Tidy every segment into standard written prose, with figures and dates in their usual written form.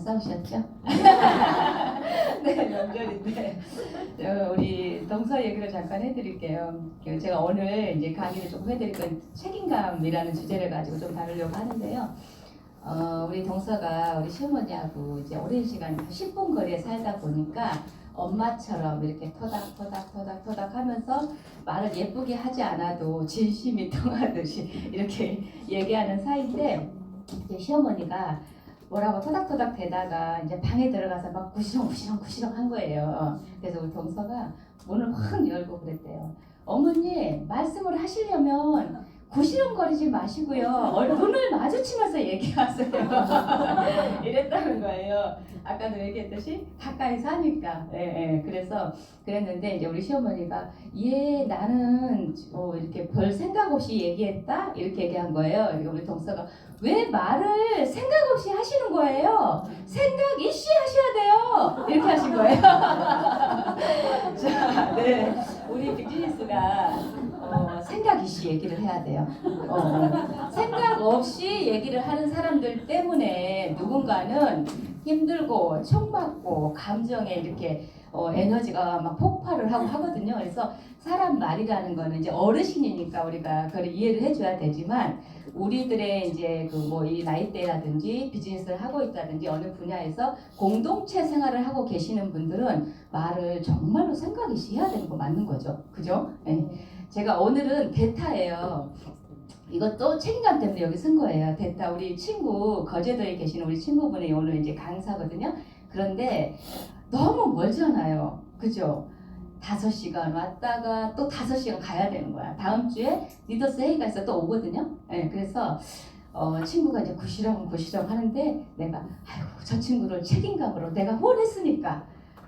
싸우셨죠? 네, 명절인데 우리 동서 얘기를 잠깐 해드릴게요. 제가 오늘 이제 강의를 조금 해드릴 건 책임감이라는 주제를 가지고 좀 다루려고 하는데요. 우리 동서가 우리 시어머니하고 이제 오랜 시간 10분 거리에 살다 보니까 엄마처럼 이렇게 토닥토닥 하면서 말을 예쁘게 하지 않아도 진심이 통하듯이 이렇게 얘기하는 사이인데, 이제 시어머니가 뭐라고 토닥토닥 대다가 이제 방에 들어가서 막 구시렁 한 거예요. 그래서 우리 동서가 문을 확 열고 그랬대요. 어머니, 말씀을 하시려면 구시렁거리지 마시고요, 눈을 마주치면서 얘기하세요. 이랬다는 거예요. 아까도 얘기했듯이 가까이 사니까. 그래서 그랬는데 이제 우리 시어머니가 나는 이렇게 별 생각 없이 얘기했다 이렇게 얘기한 거예요. 그러니까 우리 동서가 왜 말을 생각 없이 하시는 거예요? 생각 이씨 하셔야 돼요. 이렇게 하신 거예요. 자, 네, 우리 비즈니스가 생각 이씨 얘기를 해야 돼요. 생각 없이 얘기를 하는 사람들 때문에 누군가는 힘들고 총맞고 감정에 이렇게 에너지가 막 폭발을 하고 하거든요. 그래서 사람 말이라는 거는 이제 어르신이니까 우리가 그걸 이해를 해줘야 되지만, 우리들의 이제 이 나이대라든지 비즈니스를 하고 있다든지 어느 분야에서 공동체 생활을 하고 계시는 분들은 말을 정말로 생각 있이 해야 되는 거 맞는 거죠. 그죠? 네. 제가 오늘은 대타예요. 이것도 책임감 때문에 여기 쓴 거예요. 대타, 우리 친구 거제도에 계시는 우리 친구분이 오늘 이제 강사거든요. 그런데 너무 멀잖아요. 그죠? 5시간 왔다가 또 5시간 가야 되는 거야. 다음 주에 리더스 회의가 있어 또 오거든요. 네, 그래서 친구가 이제 구시렁 하는데 내가 아이고, 저 친구를 책임감으로 내가 후원했으니까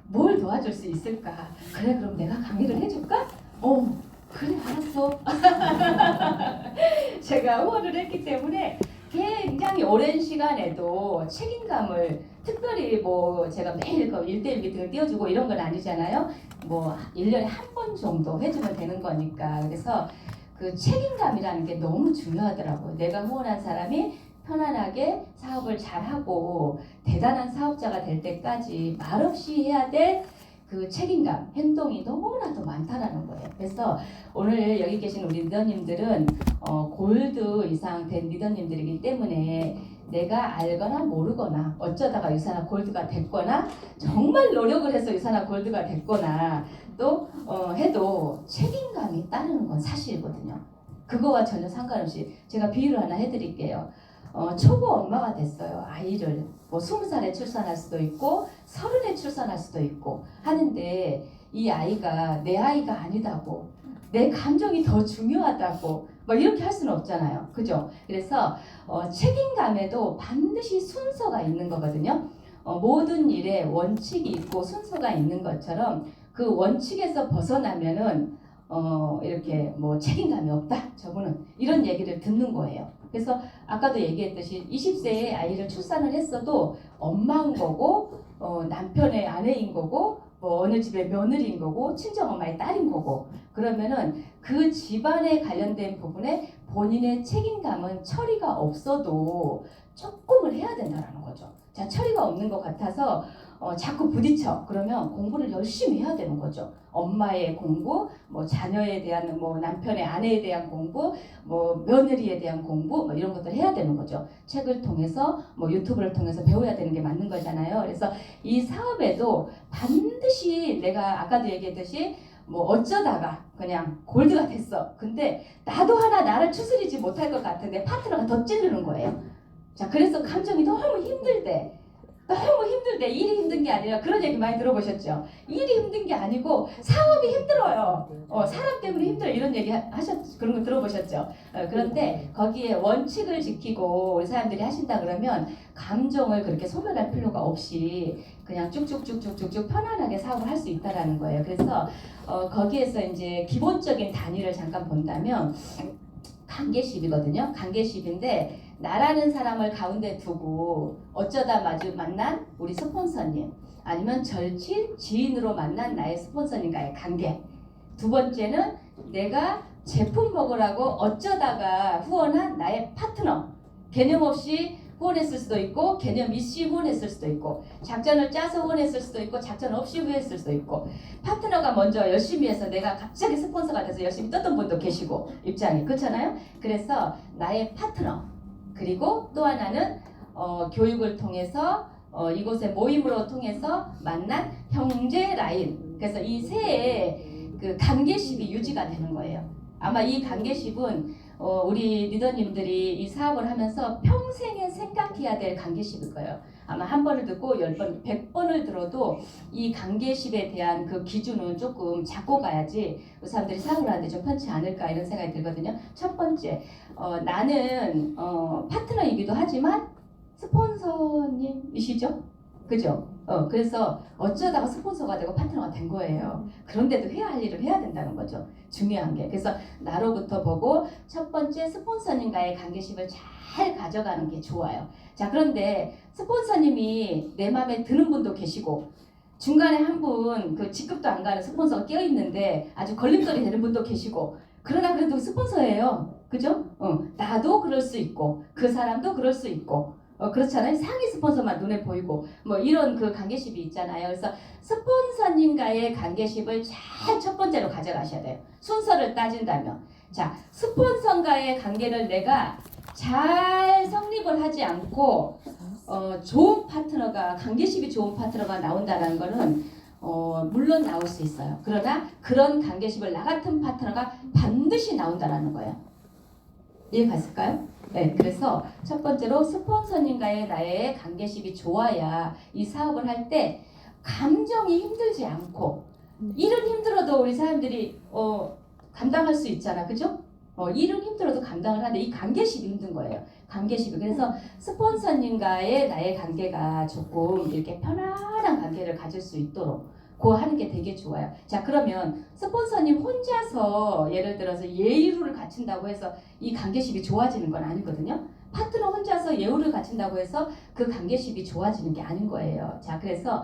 뭘 도와줄 수 있을까? 그래, 그럼 내가 강의를 해줄까? 그래, 알았어. 제가 후원을 했기 때문에 굉장히 오랜 시간에도 책임감을, 특별히 제가 매일 1대1 미팅을 띄워주고 이런 건 아니잖아요. 1년에 한 번 정도 해주면 되는 거니까. 그래서 그 책임감이라는 게 너무 중요하더라고요. 내가 후원한 사람이 편안하게 사업을 잘하고 대단한 사업자가 될 때까지 말없이 해야 될 그 책임감, 행동이 너무나도 많다라는 거예요. 그래서 오늘 여기 계신 우리 리더님들은 골드 이상 된 리더님들이기 때문에 내가 알거나 모르거나 어쩌다가 유산화 골드가 됐거나 정말 노력을 해서 유산화 골드가 됐거나 또 해도 책임감이 따르는 건 사실이거든요. 그거와 전혀 상관없이 제가 비유를 하나 해드릴게요. 초보 엄마가 됐어요. 아이를 20살에 출산할 수도 있고 30에 출산할 수도 있고 하는데, 이 아이가 내 아이가 아니다고, 내 감정이 더 중요하다고 이렇게 할 수는 없잖아요. 그죠? 그래서 책임감에도 반드시 순서가 있는 거거든요. 모든 일에 원칙이 있고 순서가 있는 것처럼 그 원칙에서 벗어나면은 이렇게 책임감이 없다, 저분은, 이런 얘기를 듣는 거예요. 그래서 아까도 얘기했듯이 20세에 아이를 출산을 했어도 엄마인 거고 남편의 아내인 거고 어느 집의 며느리인 거고 친정엄마의 딸인 거고, 그러면은 그 집안에 관련된 부분에 본인의 책임감은 처리가 없어도 조금은 해야 된다는 거죠. 자, 처리가 없는 것 같아서 자꾸 부딪혀. 그러면 공부를 열심히 해야 되는 거죠. 엄마의 공부, 자녀에 대한 남편의 아내에 대한 공부, 며느리에 대한 공부, 이런 것들 해야 되는 거죠. 책을 통해서 유튜브를 통해서 배워야 되는 게 맞는 거잖아요. 그래서 이 사업에도 반드시 내가 아까도 얘기했듯이 어쩌다가 그냥 골드가 됐어. 근데 나도 하나 나를 추스리지 못할 것 같은데 파트너가 더 찌르는 거예요. 자, 그래서 감정이 너무 힘들 때, 일이 힘든 게 아니라, 그런 얘기 많이 들어보셨죠? 일이 힘든 게 아니고 사업이 힘들어요. 사람 때문에 힘들어, 이런 얘기 그런 거 들어보셨죠? 그런데 거기에 원칙을 지키고 우리 사람들이 하신다 그러면 감정을 그렇게 소멸할 필요가 없이 그냥 쭉쭉쭉쭉쭉 편안하게 사업을 할 수 있다라는 거예요. 그래서 거기에서 이제 기본적인 단위를 잠깐 본다면 관계십이거든요. 관계십인데, 나라는 사람을 가운데 두고 어쩌다 만난 우리 스폰서님, 아니면 절친 지인으로 만난 나의 스폰서님과의 관계. 두 번째는 내가 제품 먹으라고 어쩌다가 후원한 나의 파트너, 개념 없이 후원했을 수도 있고 개념 이슈 후원했을 수도 있고 작전을 짜서 후원했을 수도 있고 작전 없이 후원했을 수도 있고 파트너가 먼저 열심히 해서 내가 갑자기 스폰서가 돼서 열심히 떴던 분도 계시고 입장이 그렇잖아요. 그래서 나의 파트너 그리고 또 하나는 교육을 통해서 이곳의 모임으로 통해서 만난 형제 라인. 그래서 이 세의 그 관계십이 유지가 되는 거예요. 아마 이 관계십은 우리 리더님들이 이 사업을 하면서 평생에 생각해야 될 관계십일 거예요. 아마 한 번을 듣고 10번, 100번을 들어도 이 관계십에 대한 그 기준은 조금 잡고 가야지 그 사람들이 사업을 하는데 좀 편치 않을까 이런 생각이 들거든요. 첫 번째, 나는 파트너이기도 하지만 스폰서님이시죠? 그죠? 그래서 어쩌다가 스폰서가 되고 파트너가 된 거예요. 그런데도 해야 할 일을 해야 된다는 거죠. 중요한 게. 그래서 나로부터 보고 첫 번째 스폰서님과의 관계십을 잘 가져가는 게 좋아요. 자, 그런데 스폰서님이 내 마음에 드는 분도 계시고 중간에 한 분 그 직급도 안 가는 스폰서가 껴있는데 아주 걸림돌이 되는 분도 계시고 그러나 그래도 스폰서예요. 그죠? 나도 그럴 수 있고 그 사람도 그럴 수 있고 그렇잖아요. 상위 스폰서만 눈에 보이고 뭐 이런 그 관계십이 있잖아요. 그래서 스폰서님과의 관계십을 잘 첫 번째로 가져가셔야 돼요. 순서를 따진다면 자 스폰서과의 관계를 내가 잘 성립을 하지 않고 좋은 파트너가 관계십이 좋은 파트너가 나온다는 거는 물론 나올 수 있어요. 그러나 그런 관계십을 나 같은 파트너가 반드시 나온다는 거예요. 이해갔을까요? 네, 그래서 첫 번째로 스폰서님과의 나의 관계십이 좋아야 이 사업을 할 때 감정이 힘들지 않고 일은 힘들어도 우리 사람들이 감당할 수 있잖아, 그죠? 일은 힘들어도 감당을 하는데 이 관계십이 힘든 거예요. 관계십이. 그래서 스폰서님과의 나의 관계가 조금 이렇게 편안한 관계를 가질 수 있도록 그거 하는 게 되게 좋아요. 자 그러면 스폰서님 혼자서 예를 들어서 예의를 갖춘다고 해서 이 관계십이 좋아지는 건 아니거든요. 파트너 혼자서 예우를 갖춘다고 해서 그 관계십이 좋아지는 게 아닌 거예요. 자 그래서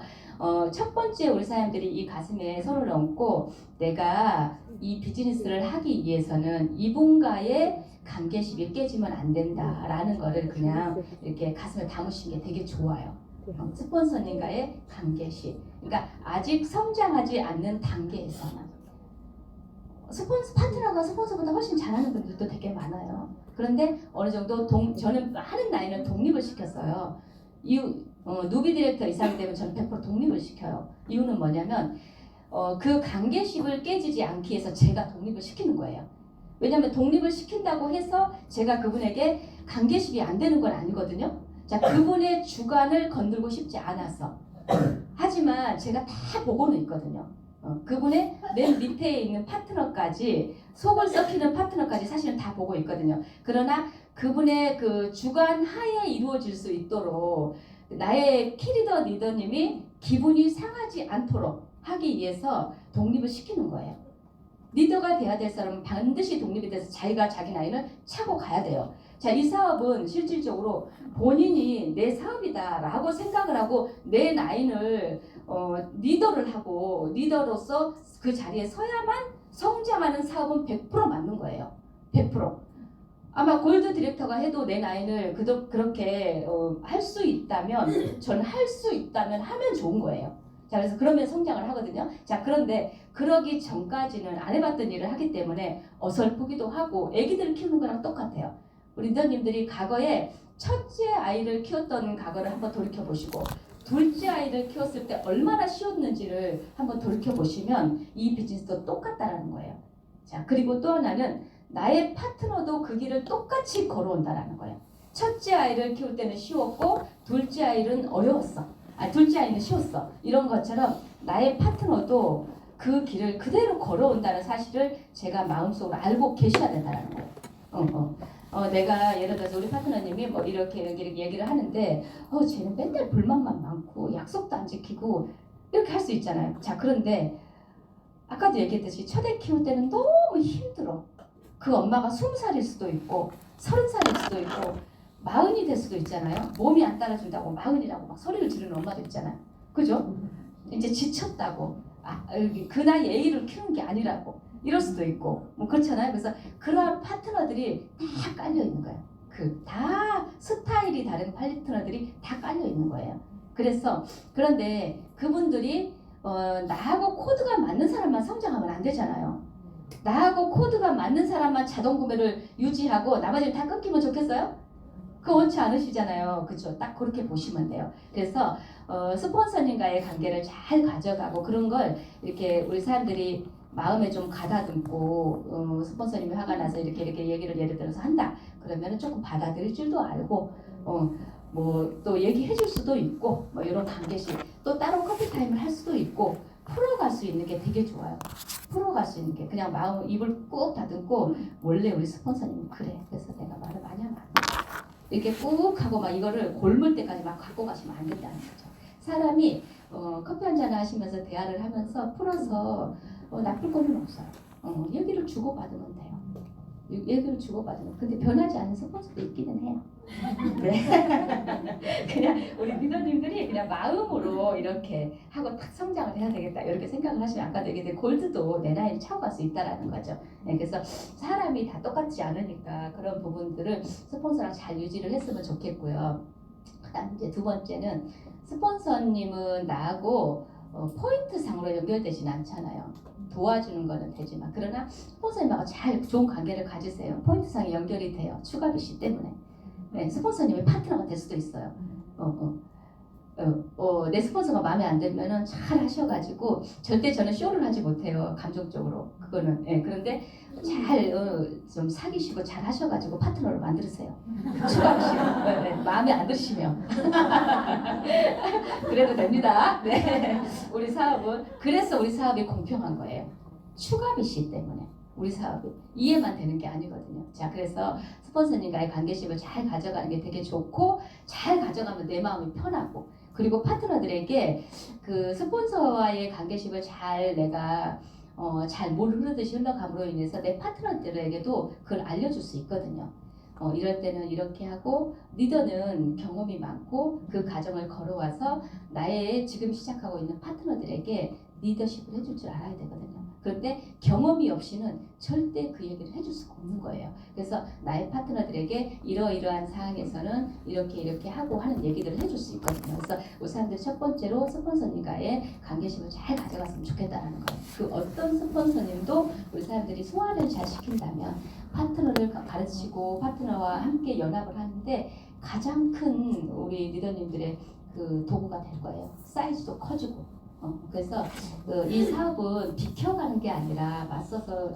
첫 번째 우리 사람들이 이 가슴에 손을 얹고 내가 이 비즈니스를 하기 위해서는 이분과의 관계십이 깨지면 안 된다라는 거를 그냥 이렇게 가슴에 담으신 게 되게 좋아요. 스폰서님과의 관계십. 그러니까 아직 성장하지 않는 단계에서는 파트너가 스폰서보다 훨씬 잘하는 분들도 되게 많아요. 그런데 어느 정도 저는 하는 나이는 독립을 시켰어요. 누비 디렉터 이상이 되면 저는 100% 독립을 시켜요. 이유는 뭐냐면 그 관계십을 깨지지 않기 위해서 제가 독립을 시키는 거예요. 왜냐하면 독립을 시킨다고 해서 제가 그분에게 관계십이 안 되는 건 아니거든요. 자, 그분의 주관을 건들고 싶지 않아서. 하지만 제가 다 보고는 있거든요. 그분의 맨 밑에 있는 파트너까지 속을 썩히는 파트너까지 사실은 다 보고 있거든요. 그러나 그분의 그 주관 하에 이루어질 수 있도록 나의 키리더 리더님이 기분이 상하지 않도록 하기 위해서 독립을 시키는 거예요. 리더가 돼야 될 사람은 반드시 독립이 돼서 자기가 자기 나이를 차고 가야 돼요. 자, 이 사업은 실질적으로 본인이 내 사업이다라고 생각을 하고 내 나이를 리더를 하고 리더로서 그 자리에 서야만 성장하는 사업은 100% 맞는 거예요. 100%. 아마 골드 디렉터가 해도 내 나이를 그렇게 할 수 있다면 저는 할 수 있다면 하면 좋은 거예요. 자, 그래서 그러면 성장을 하거든요. 자, 그런데 그러기 전까지는 안 해봤던 일을 하기 때문에 어설프기도 하고 애기들을 키우는 거랑 똑같아요. 우리 리더님들이 과거에 첫째 아이를 키웠던 과거를 한번 돌이켜보시고 둘째 아이를 키웠을 때 얼마나 쉬웠는지를 한번 돌이켜보시면 이 비즈니스도 똑같다라는 거예요. 자, 그리고 또 하나는 나의 파트너도 그 길을 똑같이 걸어온다라는 거예요. 첫째 아이를 키울 때는 쉬웠고 둘째 아이는 어려웠어. 둘째 아이는 쉬웠어. 이런 것처럼 나의 파트너도 그 길을 그대로 걸어온다는 사실을 제가 마음속으로 알고 계셔야 된다는 거예요. 내가 예를 들어서 우리 파트너님이 뭐 이렇게 얘기를 하는데 쟤는 맨날 불만만 많고 약속도 안 지키고 이렇게 할 수 있잖아요. 자, 그런데 아까도 얘기했듯이 첫애 키울 때는 너무 힘들어. 그 엄마가 20살일 수도 있고 30살일 수도 있고 40이 될 수도 있잖아요. 몸이 안 따라준다고 40이라고 막 소리를 지르는 엄마도 있잖아요. 그죠? 이제 지쳤다고 그 나이 애를 키우는 게 아니라고 이럴 수도 있고 뭐 그렇잖아요. 그래서 그러한 파트너들이 다 깔려 있는 거예요. 다 스타일이 다른 파트너들이 다 깔려 있는 거예요. 그래서 그런데 그분들이 나하고 코드가 맞는 사람만 성장하면 안 되잖아요. 나하고 코드가 맞는 사람만 자동 구매를 유지하고 나머지는 다 끊기면 좋겠어요? 그거 원치 않으시잖아요. 그렇죠? 딱 그렇게 보시면 돼요. 그래서 스폰서님과의 관계를 잘 가져가고 그런 걸 이렇게 우리 사람들이 마음에 좀 가다듬고 스폰서님이 화가 나서 이렇게 얘기를 예를 들어서 한다. 그러면 조금 받아들일 줄도 알고 뭐 또 얘기해 줄 수도 있고 뭐 이런 관계식 또 따로 커피 타임을 할 수도 있고 풀어갈 수 있는 게 되게 좋아요. 풀어갈 수 있는 게 그냥 마음 입을 꾹 다듬고 원래 우리 스폰서님은 그래. 그래서 내가 말을 많이 하면 안 돼. 이렇게 꾹 하고 막 이거를 골물 때까지 막 갖고 가시면 안 된다는 거죠. 사람이 커피 한잔 하시면서 대화를 하면서 풀어서 나쁠 거는 없어요. 얘기를 주고받으면 돼요. 얘기를 주고받으면. 근데 변하지 않은 스폰서도 있기는 해요. 네. 그냥 우리 리더님들이 그냥 마음으로 이렇게 하고 탁 성장을 해야 되겠다 이렇게 생각을 하시면 아까도 얘기했듯이 골드도 내 나이를 차고갈 수 있다라는 거죠. 네, 그래서 사람이 다 똑같지 않으니까 그런 부분들을 스폰서랑 잘 유지를 했으면 좋겠고요. 그다음 이제 두 번째는 스폰서님은 나하고 포인트 상으로 연결되진 않잖아요. 도와주는 거는 되지만 그러나 스폰서님하고 잘 좋은 관계를 가지세요. 포인트 상이 연결이 돼요. 추가비 씨 때문에. 네, 스폰서님이 파트너가 될 수도 있어요. 내 스폰서가 마음에 안 들면은 잘 하셔가지고 절대 저는 쇼를 하지 못해요. 감정적으로 그거는. 예, 그런데 잘 좀 사귀시고 잘 하셔가지고 파트너를 만들으세요. 추가하시고 네, 마음에 안 드시면 그래도 됩니다. 네, 우리 사업은 그래서 우리 사업이 공평한 거예요. 추가비 씨 때문에. 우리 사업이 이해만 되는 게 아니거든요. 자, 그래서 스폰서님과의 관계식을 잘 가져가는 게 되게 좋고 잘 가져가면 내 마음이 편하고 그리고 파트너들에게 그 스폰서와의 관계식을 잘 내가 잘 물 흐르듯이 흘러감으로 인해서 내 파트너들에게도 그걸 알려줄 수 있거든요. 이럴 때는 이렇게 하고 리더는 경험이 많고 그 과정을 걸어와서 나의 지금 시작하고 있는 파트너들에게 리더십을 해줄 줄 알아야 되거든요. 그런데 경험이 없이는 절대 그 얘기를 해줄 수가 없는 거예요. 그래서 나의 파트너들에게 이러이러한 상황에서는 이렇게 하고 하는 얘기들을 해줄 수 있거든요. 그래서 우리 사람들 첫 번째로 스폰서님과의 관계심을 잘 가져갔으면 좋겠다는 거예요. 그 어떤 스폰서님도 우리 사람들이 소화를 잘 시킨다면 파트너를 가르치고 파트너와 함께 연합을 하는데 가장 큰 우리 리더님들의 그 도구가 될 거예요. 사이즈도 커지고. 그래서 이 사업은 비켜가는 게 아니라 맞서서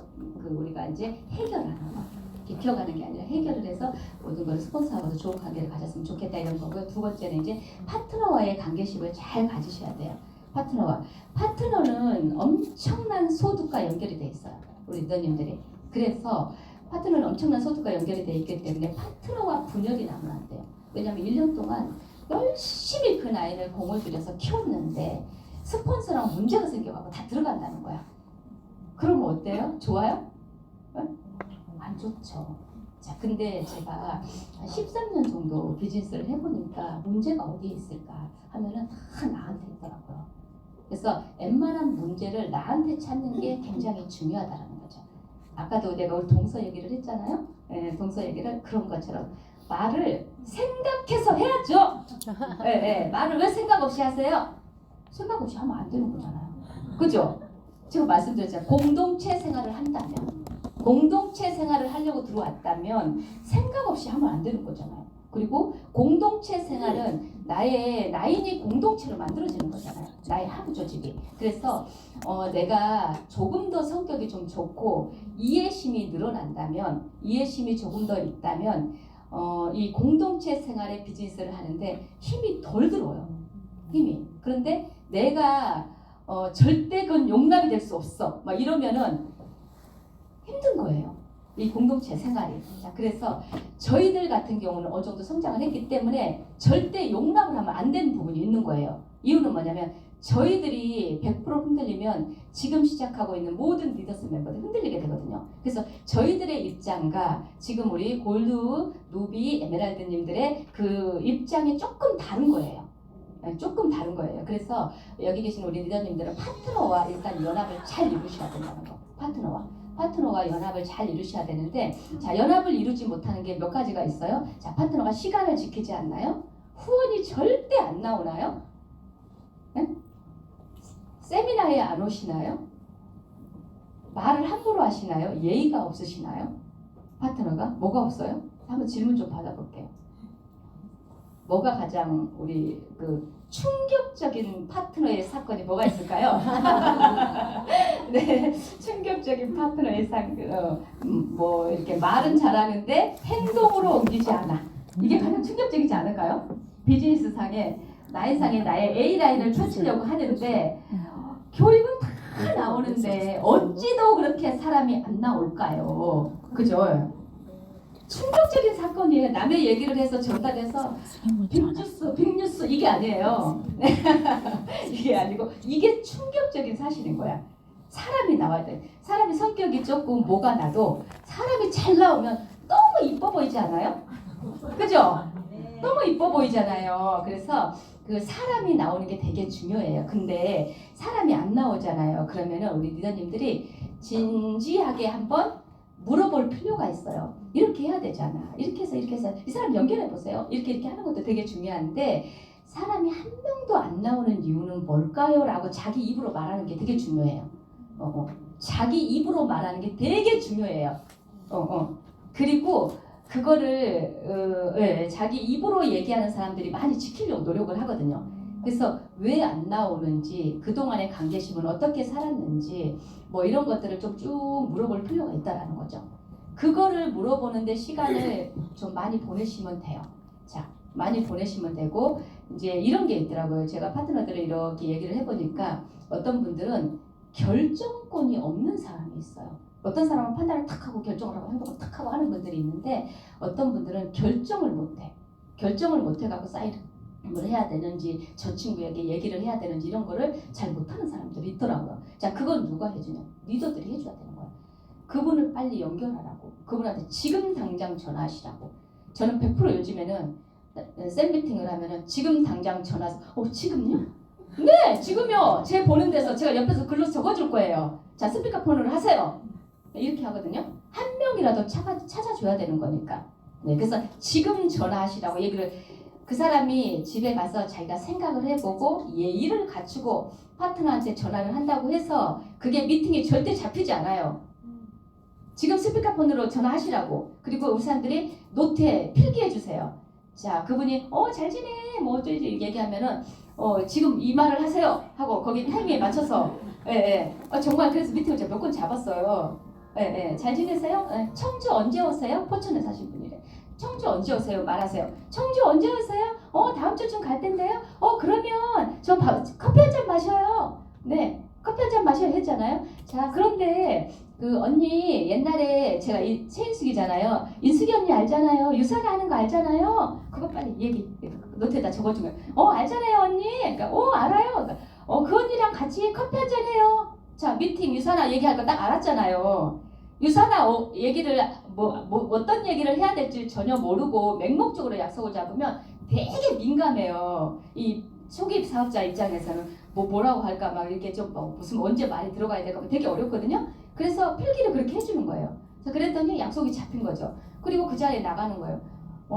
우리가 이제 해결하는 거. 비켜가는 게 아니라 해결을 해서 모든 걸 스폰서하고도 좋은 관계를 가졌으면 좋겠다 이런 거고요. 두 번째는 이제 파트너와의 관계식을 잘 가지셔야 돼요. 파트너는 엄청난 소득과 연결이 돼 있어요. 우리 리더님들이. 그래서 파트너는 엄청난 소득과 연결이 돼 있기 때문에 파트너와 분열이 나면 안 돼요. 왜냐하면 1년 동안 열심히 그 나이를 공을 들여서 키웠는데 스폰서랑 문제가 생겨가고 다 들어간다는 거야. 그러면 어때요? 좋아요? 안 좋죠. 자, 근데 제가 13년 정도 비즈니스를 해보니까 문제가 어디에 있을까 하면은 다 나한테 있더라고요. 그래서 웬만한 문제를 나한테 찾는 게 굉장히 중요하다는 거죠. 아까도 내가 오늘 동서 얘기를 했잖아요. 네, 동서 얘기를 그런 것처럼 말을 생각해서 해야죠. 네, 말을 왜 생각 없이 하세요? 생각 없이 하면 안 되는 거잖아요. 그죠? 제가 말씀드렸잖아요. 공동체 생활을 한다면 공동체 생활을 하려고 들어왔다면 생각 없이 하면 안 되는 거잖아요. 그리고 공동체 생활은 나의 라인이 공동체로 만들어지는 거잖아요. 나의 하부 조직이. 그래서 내가 조금 더 성격이 좀 좋고 이해심이 늘어난다면 이해심이 조금 더 있다면 이 공동체 생활의 비즈니스를 하는데 힘이 덜 들어요. 힘이. 그런데 내가 절대 그건 용납이 될 수 없어. 막 이러면은 힘든 거예요. 이 공동체 생활이. 자, 그래서 저희들 같은 경우는 어느 정도 성장을 했기 때문에 절대 용납을 하면 안 되는 부분이 있는 거예요. 이유는 뭐냐면 저희들이 100% 흔들리면 지금 시작하고 있는 모든 리더스 멤버들이 흔들리게 되거든요. 그래서 저희들의 입장과 지금 우리 골드, 루비, 에메랄드님들의 그 입장이 조금 다른 거예요. 조금 다른 거예요. 그래서 여기 계신 우리 리더님들은 파트너와 일단 연합을 잘 이루셔야 된다는 거. 파트너와. 파트너가 연합을 잘 이루셔야 되는데, 자, 연합을 이루지 못하는 게 몇 가지가 있어요. 자, 파트너가 시간을 지키지 않나요? 후원이 절대 안 나오나요? 네? 세미나에 안 오시나요? 말을 함부로 하시나요? 예의가 없으시나요? 파트너가? 뭐가 없어요? 한번 질문 좀 받아볼게요. 뭐가 가장 우리 그 충격적인 파트너의 사건이 뭐가 있을까요? 네, 충격적인 파트너의 사건, 뭐 이렇게 말은 잘하는데 행동으로 옮기지 않아. 이게 가장 충격적이지 않을까요? 비즈니스 상에 라인상에 나의 A 라인을 펼치려고 하는데 교육은 다 나오는데 어찌도 그렇게 사람이 안 나올까요? 그죠? 충격적인 사건이에요. 남의 얘기를 해서 전달해서 빅뉴스 이게 아니에요. 이게 아니고 이게 충격적인 사실인 거야. 사람이 나와야 돼. 사람이 성격이 조금 뭐가 나도 사람이 잘 나오면 너무 이뻐 보이지 않아요? 그죠? 너무 이뻐 보이잖아요. 그래서 그 사람이 나오는 게 되게 중요해요. 근데 사람이 안 나오잖아요. 그러면은 우리 리더님들이 진지하게 한번 물어볼 필요가 있어요. 이렇게 해야 되잖아. 이렇게 해서 이 사람 연결해 보세요. 이렇게 하는 것도 되게 중요한데 사람이 한 명도 안 나오는 이유는 뭘까요? 라고 자기 입으로 말하는 게 되게 중요해요. 자기 입으로 말하는 게 되게 중요해요. 그리고 그거를 자기 입으로 얘기하는 사람들이 많이 지키려고 노력을 하거든요. 그래서 왜 안 나오는지, 그동안의 관계심은 어떻게 살았는지 뭐 이런 것들을 좀 쭉 물어볼 필요가 있다라는 거죠. 그거를 물어보는데 시간을 좀 많이 보내시면 돼요. 자, 많이 보내시면 되고 이제 이런 게 있더라고요. 제가 파트너들을 이렇게 얘기를 해보니까 어떤 분들은 결정권이 없는 사람이 있어요. 어떤 사람은 판단을 탁 하고 결정을 하고 행동을 탁 하고 하는 분들이 있는데 어떤 분들은 결정을 못해. 결정을 못해갖고 사이드를 해야 되는지 저 친구에게 얘기를 해야 되는지 이런 거를 잘 못하는 사람들이 있더라고요. 자, 그건 누가 해주냐? 리더들이 해줘야 되는 거예요. 그분을 빨리 연결하라고. 그분한테 지금 당장 전화하시라고. 저는 100% 요즘에는 쌤 미팅을 하면은 지금 당장 전화해서 지금요? 네, 지금요. 제 보는 데서 제가 옆에서 글로 적어줄 거예요. 자, 스피커폰으로 하세요. 이렇게 하거든요. 한 명이라도 찾아줘야 되는 거니까. 네, 그래서 지금 전화하시라고 얘기를. 그 사람이 집에 가서 자기가 생각을 해보고 예의를 갖추고 파트너한테 전화를 한다고 해서 그게 미팅이 절대 잡히지 않아요. 지금 스피커폰으로 전화하시라고. 그리고 우리 사람들이 노트에 필기해 주세요. 자, 그분이 잘 지내 뭐 어쩌지 얘기하면은 지금 이 말을 하세요 하고 거기 타이밍에 맞춰서 정말 그래서 미팅을 제가 몇 건 잡았어요. 잘 지내세요? 청주 언제 오세요? 포천에 사신 분이래. 청주 언제 오세요? 말하세요. 청주 언제 오세요? 다음 주쯤 갈 텐데요. 그러면 저 커피 한 잔 마셔요. 네, 커피 한 잔 마셔요 했잖아요. 자, 그런데 그 언니 옛날에 제가 최인숙이잖아요. 인숙이 언니 알잖아요. 유산이 하는 거 알잖아요. 그거 빨리 얘기 노트에다 적어주면 알잖아요 언니. 그러니까 알아요. 그러니까, 그 언니랑 같이 커피 한 잔 해요. 자, 미팅 유산아 얘기할 거 딱 알았잖아요. 유산아 얘기를 어떤 얘기를 해야 될지 전혀 모르고 맹목적으로 약속을 잡으면 되게 민감해요. 이 초기 사업자 입장에서는 뭐라고 할까 막 이렇게 좀 무슨 언제 말이 들어가야 될까 되게 어렵거든요. 그래서 필기를 그렇게 해주는 거예요. 그래서 그랬더니 약속이 잡힌 거죠. 그리고 그 자리에 나가는 거예요.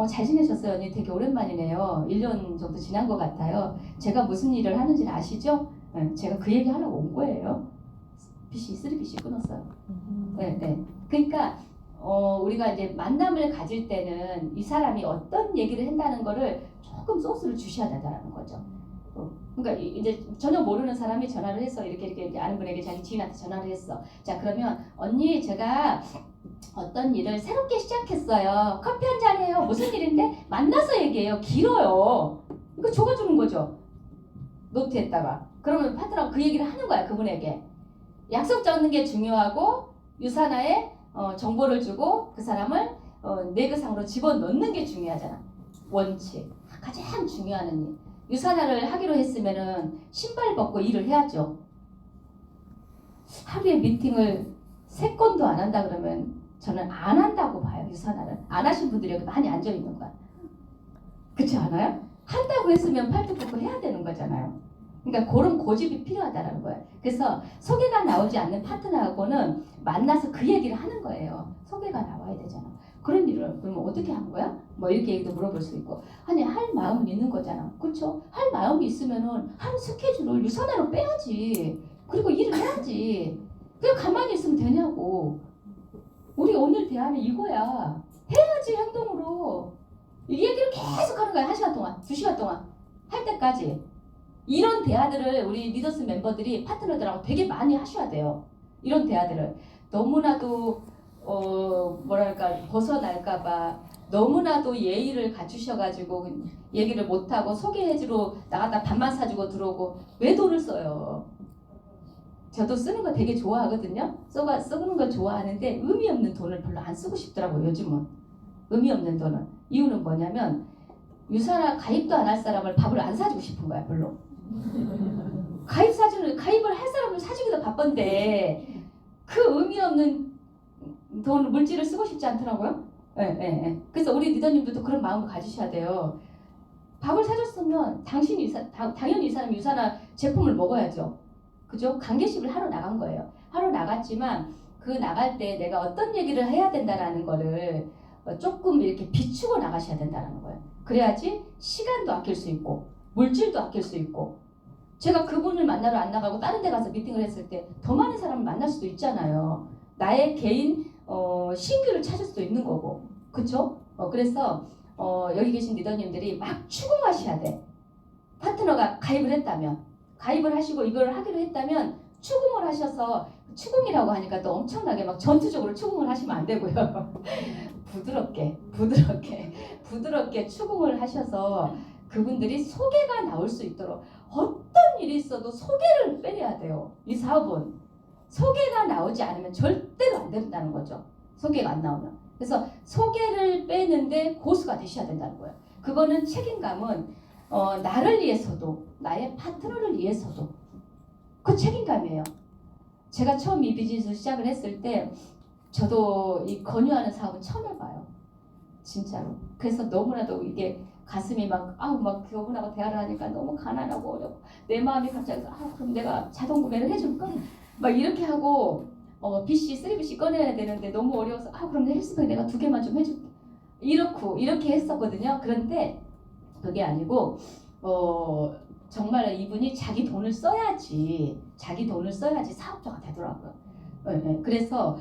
잘 지내셨어요 언니? 되게 오랜만이네요. 1년 정도 지난 것 같아요. 제가 무슨 일을 하는지는 아시죠? 제가 그 얘기 하려고 온 거예요. 쓰리빛이 끊었어요. 네. 그러니까 우리가 이제 만남을 가질 때는 이 사람이 어떤 얘기를 한다는 거를 조금 소스를 주셔야 된다는 거죠. 그러니까 이제 전혀 모르는 사람이 전화를 해서 이렇게 아는 분에게 자기 지인한테 전화를 했어. 자, 그러면 언니 제가 어떤 일을 새롭게 시작했어요. 커피 한 잔 해요. 무슨 일인데? 만나서 얘기해요. 길어요. 이거 적어주는 거죠. 노트에다가. 그러면 파트너가 그 얘기를 하는 거야. 그분에게. 약속 잡는 게 중요하고 유산화에 정보를 주고 그 사람을 내그상으로 집어넣는 게 중요하잖아. 원칙. 가장 중요한 일. 유산화를 하기로 했으면은 신발 벗고 일을 해야죠. 하루에 미팅을 3건도 안 한다 그러면 저는 안 한다고 봐요. 유산화를. 안 하신 분들이 여기 많이 앉아 있는 거야. 그렇지 않아요? 한다고 했으면 팔뚝 벗고 해야 되는 거잖아요. 그러니까 그런 고집이 필요하다는 거예요. 그래서 소개가 나오지 않는 파트너하고는 만나서 그 얘기를 하는 거예요. 소개가 나와야 되잖아. 그런 일을 그러면 어떻게 하는 거야? 뭐 이렇게 얘기도 물어볼 수 있고. 아니 할 마음은 있는 거잖아. 그렇죠? 할 마음이 있으면은 한 스케줄을 유선화로 빼야지. 그리고 일을 해야지. 그냥 가만히 있으면 되냐고. 우리 오늘 대화는 이거야. 해야지 행동으로. 이 얘기를 계속 하는 거야. 1시간 동안, 2시간 동안. 할 때까지. 이런 대화들을 우리 리더스 멤버들이 파트너들하고 되게 많이 하셔야 돼요. 이런 대화들을. 너무나도 뭐랄까 벗어날까봐 너무나도 예의를 갖추셔가지고 얘기를 못하고 소개해주러 나갔다 밥만 사주고 들어오고 왜 돈을 써요? 저도 쓰는 거 되게 좋아하거든요. 쓰는 거 좋아하는데 의미 없는 돈을 별로 안 쓰고 싶더라고요. 요즘은. 의미 없는 돈은. 이유는 뭐냐면 유산화 가입도 안 할 사람을 밥을 안 사주고 싶은 거야. 별로. 가입을 할 사람을 사주기도 바쁜데 그 의미 없는 돈 물질을 쓰고 싶지 않더라고요. 예. 그래서 우리 리더님들도 그런 마음을 가지셔야 돼요. 밥을 사줬으면 당연히 이 사람이 유산화 제품을 먹어야죠. 그죠? 강제식을 하러 나간 거예요. 하러 나갔지만 그 나갈 때 내가 어떤 얘기를 해야 된다라는 거를 조금 이렇게 비추고 나가셔야 된다는 거예요. 그래야지 시간도 아낄 수 있고 물질도 아낄 수 있고 제가 그분을 만나러 안 나가고 다른 데 가서 미팅을 했을 때 더 많은 사람을 만날 수도 있잖아요. 나의 개인 신규를 찾을 수도 있는 거고 그쵸? 그래서 여기 계신 리더님들이 막 추궁하셔야 돼. 파트너가 가입을 했다면 가입을 하시고 이걸 하기로 했다면 추궁을 하셔서 추궁이라고 하니까 또 엄청나게 막 전투적으로 추궁을 하시면 안 되고요. 부드럽게 추궁을 하셔서 그분들이 소개가 나올 수 있도록 어떤 일이 있어도 소개를 빼내야 돼요. 이 사업은 소개가 나오지 않으면 절대로 안 된다는 거죠. 소개가 안 나오면. 그래서 소개를 빼는데 고수가 되셔야 된다는 거예요. 그거는 책임감은 나를 위해서도 나의 파트너를 위해서도 그 책임감이에요. 제가 처음 이 비즈니스를 시작을 했을 때 저도 이 권유하는 사업은 처음 해봐요. 진짜로. 그래서 너무나도 이게 가슴이 막 그분하고 대화를 하니까 너무 가난하고 어렵고 내 마음이 갑자기 그럼 내가 자동 구매를 해줄까? 막 이렇게 하고 BC, 3BC 꺼내야 되는데 너무 어려워서 그럼 내 헬스팩 내가 2개만 좀 해줄게. 이렇게 했었거든요. 그런데 그게 아니고 정말 이분이 자기 돈을 써야지 사업자가 되더라고요. 네. 그래서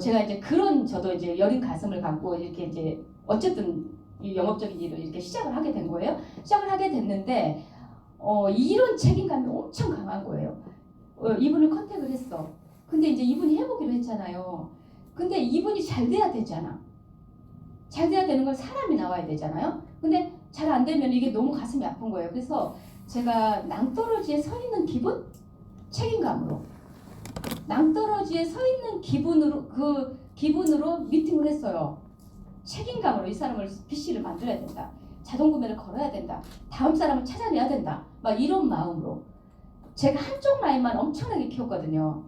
제가 이제 저도 이제 여린 가슴을 갖고 이렇게 이제 어쨌든 이 영업적인 일을 이렇게 시작을 하게 된 거예요. 시작을 하게 됐는데 이런 책임감이 엄청 강한 거예요. 이분을 컨택을 했어. 근데 이제 이분이 해보기로 했잖아요. 근데 이분이 잘 돼야 되잖아. 잘 돼야 되는 건 사람이 나와야 되잖아요. 근데 잘 안 되면 이게 너무 가슴이 아픈 거예요. 그래서 제가 낭떠러지에 서 있는 기분? 책임감으로. 낭떠러지에 서 있는 기분으로 미팅을 했어요. 책임감으로 이 사람을 PC를 만들어야 된다. 자동 구매를 걸어야 된다. 다음 사람을 찾아내야 된다. 막 이런 마음으로. 제가 한쪽 라인만 엄청나게 키웠거든요.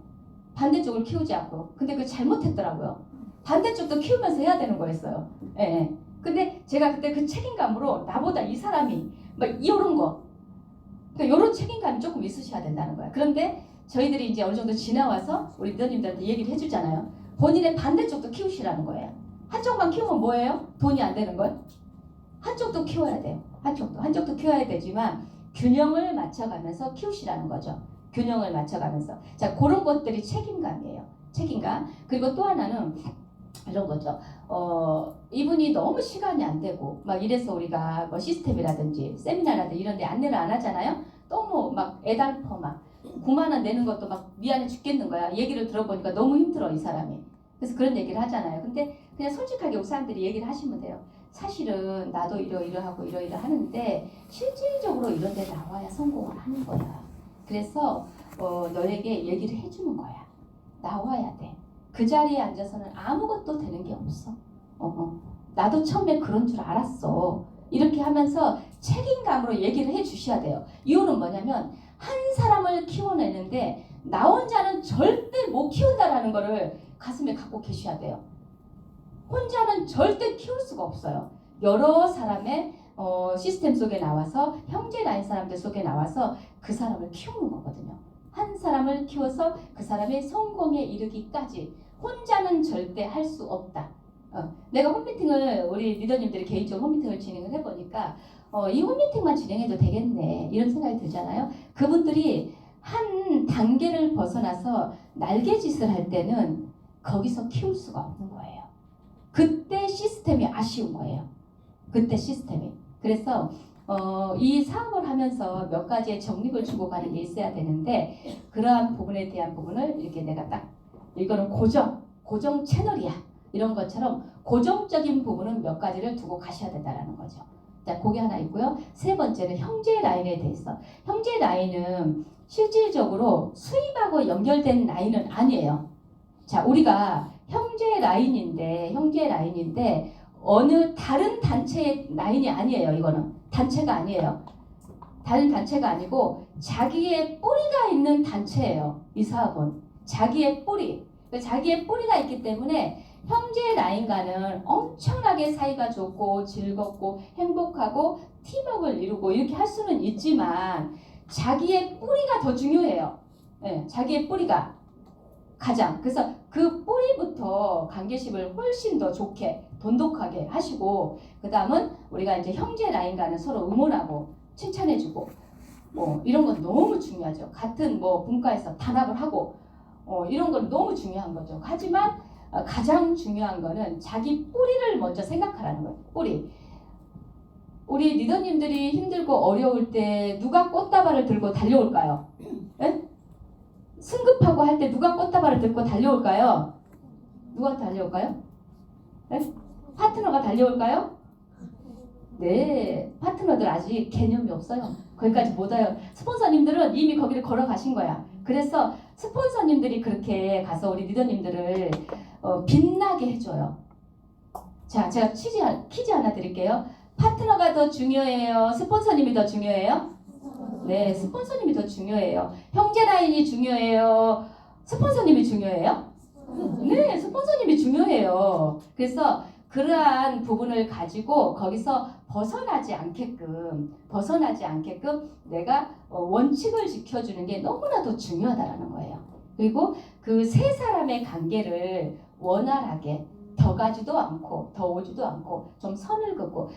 반대쪽을 키우지 않고. 근데 그걸 잘못했더라고요. 반대쪽도 키우면서 해야 되는 거였어요. 예. 근데 제가 그때 그 책임감으로 나보다 이 사람이 막 이런 거. 그러니까 이런 책임감이 조금 있으셔야 된다는 거야. 그런데 저희들이 이제 어느 정도 지나와서 우리 리더님들한테 얘기를 해주잖아요. 본인의 반대쪽도 키우시라는 거예요. 한쪽만 키우면 뭐예요? 돈이 안 되는 거예요? 한쪽도 키워야 돼요. 한쪽도 키워야 되지만 균형을 맞춰가면서 키우시라는 거죠. 균형을 맞춰가면서. 자, 그런 것들이 책임감이에요. 책임감. 그리고 또 하나는 이런 거죠. 이분이 너무 시간이 안 되고 막 이래서 우리가 뭐 시스템이라든지 세미나라든지 이런 데 안내를 안 하잖아요. 너무 막 애달퍼 막 9만 원 내는 것도 막 미안해 죽겠는 거야. 얘기를 들어보니까 너무 힘들어 이 사람이. 그래서 그런 얘기를 하잖아요. 근데 그냥 솔직하게 우리 사람들이 얘기를 하시면 돼요. 사실은 나도 이러하고 하는데 실질적으로 이런 데 나와야 성공을 하는 거야. 그래서 너에게 얘기를 해주는 거야. 나와야 돼. 그 자리에 앉아서는 아무것도 되는 게 없어. 나도 처음에 그런 줄 알았어. 이렇게 하면서 책임감으로 얘기를 해주셔야 돼요. 이유는 뭐냐면 한 사람을 키워내는데 나 혼자는 절대 못 키운다라는 거를 가슴에 갖고 계셔야 돼요. 혼자는 절대 키울 수가 없어요. 여러 사람의 시스템 속에 나와서 형제 라인 사람들 속에 나와서 그 사람을 키우는 거거든요. 한 사람을 키워서 그 사람의 성공에 이르기까지 혼자는 절대 할 수 없다. 내가 홈미팅을 우리 리더님들이 개인적으로 홈미팅을 진행을 해보니까 이 홈미팅만 진행해도 되겠네 이런 생각이 들잖아요. 그분들이 한 단계를 벗어나서 날개짓을 할 때는 거기서 키울 수가 없는 거예요. 그때 시스템이 아쉬운 거예요. 그때 시스템이. 그래서 이 사업을 하면서 몇 가지의 적립을 주고 가는 게 있어야 되는데 그러한 부분에 대한 부분을 이렇게 내가 딱 이거는 고정 채널이야. 이런 것처럼 고정적인 부분은 몇 가지를 두고 가셔야 된다는 거죠. 자, 그게 하나 있고요. 세 번째는 형제 라인에 대해서. 형제 라인은 실질적으로 수입하고 연결된 라인은 아니에요. 자, 우리가 형제 라인인데 어느 다른 단체의 라인이 아니에요. 이거는 단체가 아니에요. 다른 단체가 아니고 자기의 뿌리가 있는 단체예요. 이 사업은 자기의 뿌리. 자기의 뿌리가 있기 때문에 형제 라인과는 엄청나게 사이가 좋고 즐겁고 행복하고 팀워크를 이루고 이렇게 할 수는 있지만 자기의 뿌리가 더 중요해요. 네, 자기의 뿌리가 가장. 그래서 그 뿌리부터 관계심을 훨씬 더 좋게 돈독하게 하시고 그 다음은 우리가 이제 형제 라인과는 서로 응원하고 칭찬해주고 이런 건 너무 중요하죠. 같은 분과에서 단합을 하고 이런 건 너무 중요한 거죠. 하지만 가장 중요한 거는 자기 뿌리를 먼저 생각하라는 거예요. 뿌리. 우리 리더님들이 힘들고 어려울 때 누가 꽃다발을 들고 달려올까요? 네? 승급하고 할 때 누가 꽃다발을 들고 달려올까요? 누가 달려올까요? 네? 파트너가 달려올까요? 네, 파트너들 아직 개념이 없어요. 거기까지 못 와요. 스폰서님들은 이미 거기를 걸어가신 거야. 그래서 스폰서님들이 그렇게 가서 우리 리더님들을 빛나게 해줘요. 자, 제가 퀴즈 하나 드릴게요. 파트너가 더 중요해요? 스폰서님이 더 중요해요? 네, 스폰서님이 더 중요해요. 형제 라인이 중요해요? 스폰서님이 중요해요? 네, 스폰서님이 중요해요. 그래서 그러한 부분을 가지고 거기서 벗어나지 않게끔 내가 원칙을 지켜주는 게 너무나도 중요하다는 거예요. 그리고 그 세 사람의 관계를 원활하게 더 가지도 않고 더 오지도 않고 좀 선을 긋고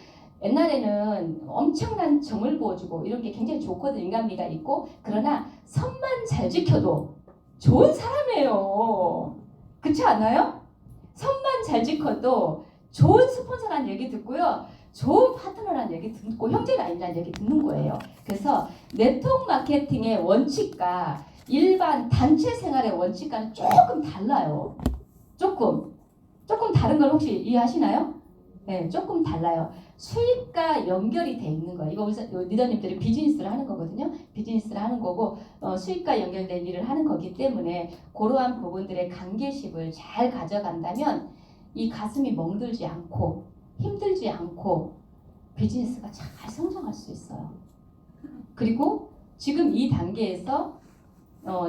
옛날에는 엄청난 정을 부어주고 이런 게 굉장히 좋거든. 인간미가 있고 그러나 선만 잘 지켜도 좋은 사람이에요. 그렇지 않아요? 선만 잘 지켜도 좋은 스폰서라는 얘기 듣고요. 좋은 파트너라는 얘기 듣고 형제 라인이라는 얘기 듣는 거예요. 그래서 네트워크 마케팅의 원칙과 일반 단체 생활의 원칙과는 조금 달라요. 조금 다른 걸 혹시 이해하시나요? 네, 조금 달라요. 수익과 연결이 돼 있는 거예요. 이거 리더님들이 비즈니스를 하는 거거든요. 비즈니스를 하는 거고 수익과 연결된 일을 하는 거기 때문에 그러한 부분들의 관계십을 잘 가져간다면 이 가슴이 멍들지 않고 힘들지 않고 비즈니스가 잘 성장할 수 있어요. 그리고 지금 이 단계에서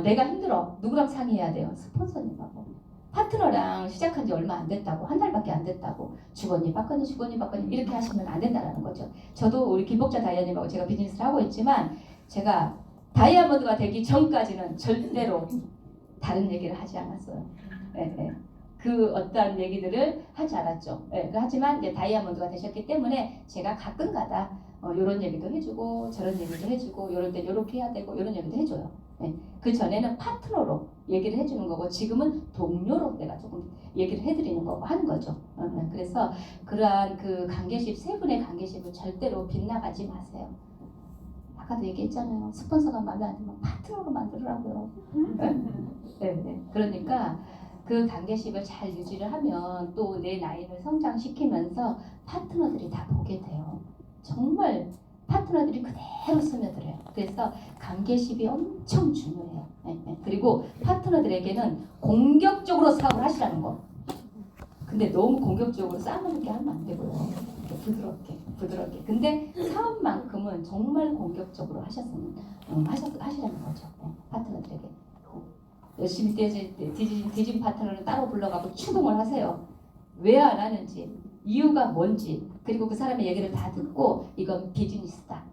내가 힘들어. 누구랑 상의해야 돼요? 스폰서님하고. 파트너랑 시작한 지 얼마 안 됐다고, 한 달밖에 안 됐다고 주거니 받거니 이렇게 하시면 안 된다는 거죠. 저도 우리 김복자 다이아님하고 제가 비즈니스를 하고 있지만 제가 다이아몬드가 되기 전까지는 절대로 다른 얘기를 하지 않았어요. 네. 그 어떠한 얘기들을 하지 않았죠. 네, 하지만 이제 다이아몬드가 되셨기 때문에 제가 가끔가다 이런 얘기도 해주고 저런 얘기도 해주고 이럴 때 이렇게 해야 되고 이런 얘기도 해줘요. 네. 그 전에는 파트너로 얘기를 해주는 거고 지금은 동료로 내가 조금 얘기를 해드리는 거고 하는 거죠. 그래서 그러한 그 관계십 세 분의 관계십을 절대로 빗나가지 마세요. 아까도 얘기했잖아요. 스폰서가 마음에 안 들면 파트너로 만들으라고요. 네. 그러니까 그 관계십을 잘 유지를 하면 또 내 라인을 성장시키면서 파트너들이 다 보게 돼요. 정말 파트너들이 그대로 스며들어요. 그래서 관계십이 엄청 중요해요. 그리고 파트너들에게는 공격적으로 사업을 하시라는 거. 근데 너무 공격적으로 싸움을 하면 안 되고요. 부드럽게. 근데 사업만큼은 정말 공격적으로 하시라는 거죠. 파트너들에게. 열심히 뒤진 파트너를 따로 불러가고 추궁을 하세요. 왜 안 하는지, 이유가 뭔지, 그리고 그 사람의 얘기를 다 듣고 이건 비즈니스다.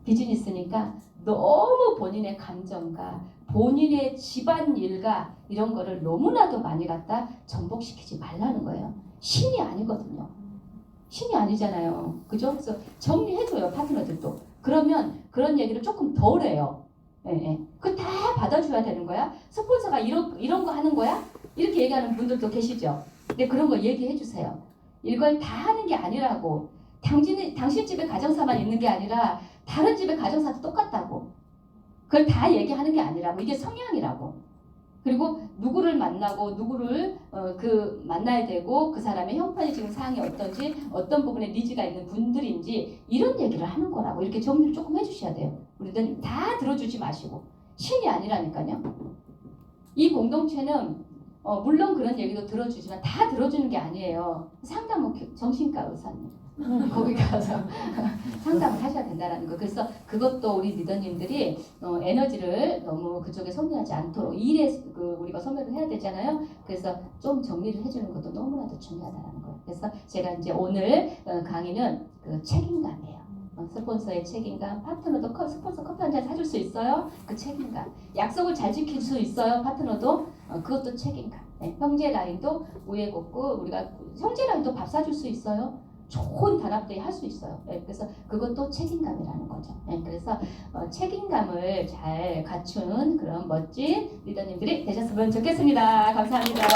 비즈니스니까 너무 본인의 감정과 본인의 집안일과 이런 거를 너무나도 많이 갖다 전복시키지 말라는 거예요. 신이 아니거든요. 신이 아니잖아요. 그죠? 그래서 정리해줘요, 파트너들도. 그러면 그런 얘기를 조금 덜 해요. 예, 예. 그거 다 받아줘야 되는 거야? 스폰서가 이런 거 하는 거야? 이렇게 얘기하는 분들도 계시죠? 근데 그런 거 얘기해 주세요. 이걸 다 하는 게 아니라고. 당신 집에 가정사만 있는 게 아니라 다른 집의 가정사도 똑같다고. 그걸 다 얘기하는 게 아니라고. 이게 성향이라고. 그리고 누구를 만나고 누구를 만나야 되고 그 사람의 형편이 지금 상황이 어떤지 어떤 부분에 니즈가 있는 분들인지 이런 얘기를 하는 거라고. 이렇게 정리를 조금 해주셔야 돼요. 우리는 다 들어주지 마시고. 신이 아니라니까요. 이 공동체는 물론 그런 얘기도 들어주지만 다 들어주는 게 아니에요. 상담은 정신과 의사님 거기 가서 상담을 하셔야 된다는 거. 그래서 그것도 우리 리더님들이 에너지를 너무 그쪽에 소비하지 않도록 일에 우리가 소비를 해야 되잖아요. 그래서 좀 정리를 해주는 것도 너무나도 중요하다는 거예요. 그래서 제가 이제 오늘 강의는 그 책임감이에요. 스폰서의 책임감, 파트너도 스폰서 커피 한 잔 사줄 수 있어요? 그 책임감. 약속을 잘 지킬 수 있어요? 파트너도? 그것도 책임감. 네, 형제 라인도 우애 곱고 우리가 형제 라인도 밥 사줄 수 있어요? 좋은 단합대회 할 수 있어요. 네, 그래서 그것도 책임감이라는 거죠. 네, 그래서 책임감을 잘 갖춘 그런 멋진 리더님들이 되셨으면 좋겠습니다. 감사합니다.